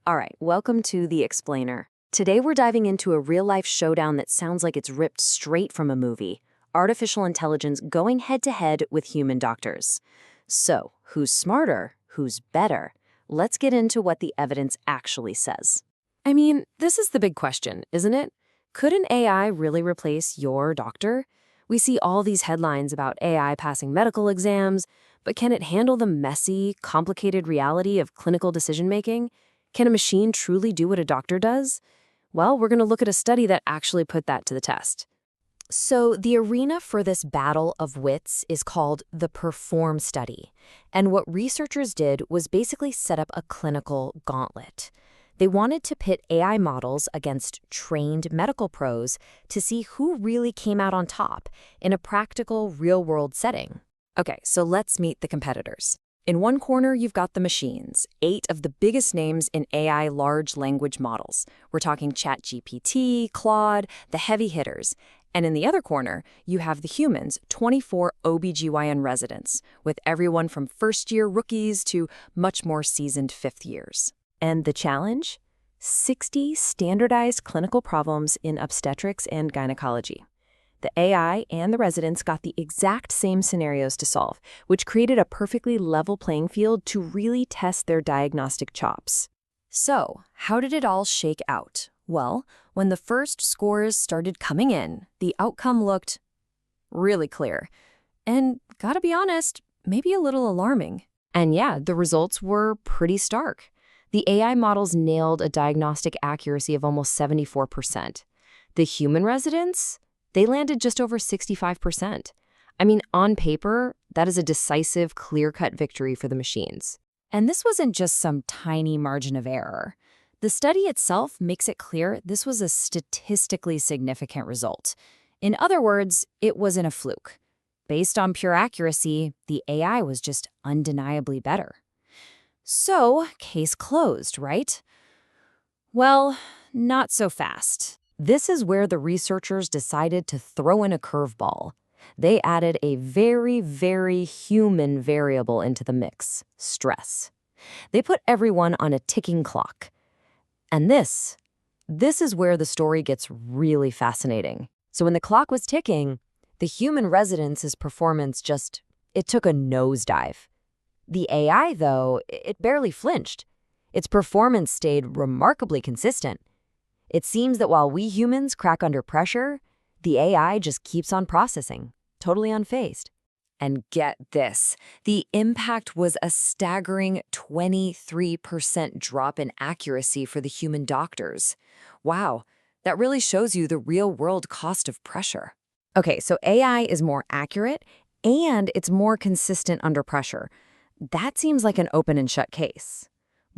All right, welcome to The Explainer. Today we're diving into a real-life showdown that sounds like it's ripped straight from a movie. Artificial intelligence going head-to-head with human doctors. So, who's smarter? Who's better? Let's get into what the evidence actually says. I mean, this is the big question, isn't it? Could an AI really replace your doctor? We see all these headlines about AI passing medical exams, but can it handle the messy, complicated reality of clinical decision-making? Can a machine truly do what a doctor does? Well, we're going to look at a study that actually put that to the test. So the arena for this battle of wits is called the PERFORM study. And what researchers did was basically set up a clinical gauntlet. They wanted to pit AI models against trained medical pros to see who really came out on top in a practical, real-world setting. Okay, so let's meet the competitors. In one corner, you've got the machines, 8 of the biggest names in AI large language models. We're talking ChatGPT, Claude, the heavy hitters. And in the other corner, you have the humans, 24 OB-GYN residents, with everyone from first-year rookies to much more seasoned fifth years. And the challenge? 60 standardized clinical problems in obstetrics and gynecology. The AI and the residents got the exact same scenarios to solve, which created a perfectly level playing field to really test their diagnostic chops. So, how did it all shake out? Well, when the first scores started coming in, the outcome looked really clear. And, gotta be honest, maybe a little alarming. And yeah, the results were pretty stark. The AI models nailed a diagnostic accuracy of almost 74%. The human residents? They landed just over 65%. I mean, on paper, that is a decisive, clear-cut victory for the machines. And this wasn't just some tiny margin of error. The study itself makes it clear this was a statistically significant result. In other words, it wasn't a fluke. Based on pure accuracy, the AI was just undeniably better. So, case closed, right? Well, not so fast. This is where the researchers decided to throw in a curveball. They added a very, very human variable into the mix: stress. They put everyone on a ticking clock. And this is where the story gets really fascinating. So when the clock was ticking, the human residents' performance it took a nosedive. The AI, though, it barely flinched. Its performance stayed remarkably consistent. It seems that while we humans crack under pressure, the AI just keeps on processing, totally unfazed. And get this, the impact was a staggering 23% drop in accuracy for the human doctors. Wow, that really shows you the real-world cost of pressure. Okay, so AI is more accurate and it's more consistent under pressure. That seems like an open and shut case.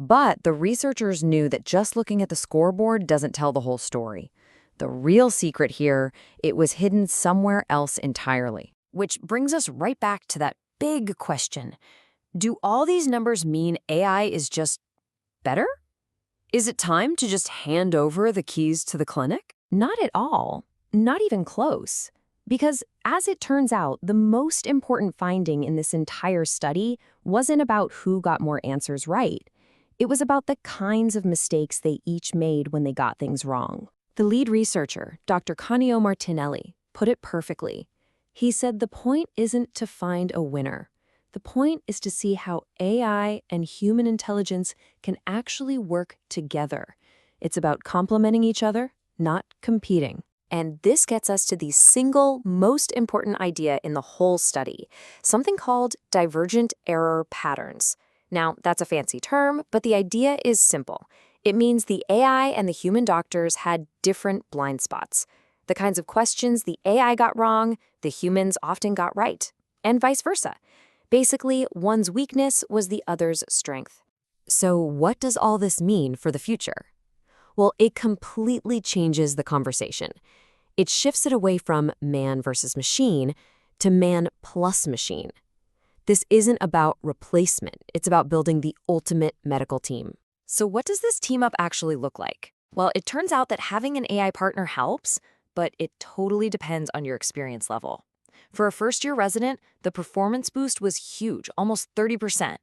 But the researchers knew that just looking at the scoreboard doesn't tell the whole story. The real secret here, it was hidden somewhere else entirely. Which brings us right back to that big question. Do all these numbers mean AI is just better? Is it time to just hand over the keys to the clinic? Not at all. Not even close. Because, as it turns out, the most important finding in this entire study wasn't about who got more answers right. It was about the kinds of mistakes they each made when they got things wrong. The lead researcher, Dr. Canio Martinelli, put it perfectly. He said the point isn't to find a winner. The point is to see how AI and human intelligence can actually work together. It's about complementing each other, not competing. And this gets us to the single most important idea in the whole study, something called divergent error patterns. Now, that's a fancy term, but the idea is simple. It means the AI and the human doctors had different blind spots. The kinds of questions the AI got wrong, the humans often got right, and vice versa. Basically, one's weakness was the other's strength. So what does all this mean for the future? Well, it completely changes the conversation. It shifts it away from man versus machine to man plus machine. This isn't about replacement. It's about building the ultimate medical team. So what does this team up actually look like? Well, it turns out that having an AI partner helps, but it totally depends on your experience level. For a first-year resident, the performance boost was huge, almost 30%.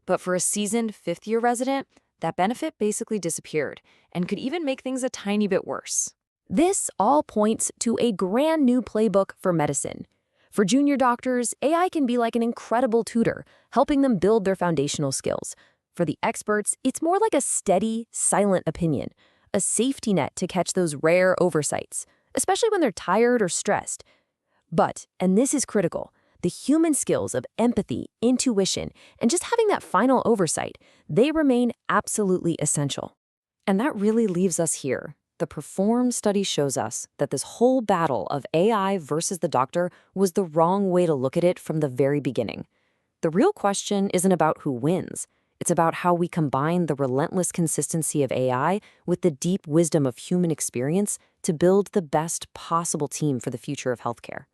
But for a seasoned fifth-year resident, that benefit basically disappeared and could even make things a tiny bit worse. This all points to a brand new playbook for medicine. For junior doctors, AI can be like an incredible tutor, helping them build their foundational skills. For the experts, it's more like a steady, silent opinion, a safety net to catch those rare oversights, especially when they're tired or stressed. But, and this is critical, the human skills of empathy, intuition, and just having that final oversight, they remain absolutely essential. And that really leaves us here. The Performed study shows us that this whole battle of AI versus the doctor was the wrong way to look at it from the very beginning. The real question isn't about who wins. It's about how we combine the relentless consistency of AI with the deep wisdom of human experience to build the best possible team for the future of healthcare.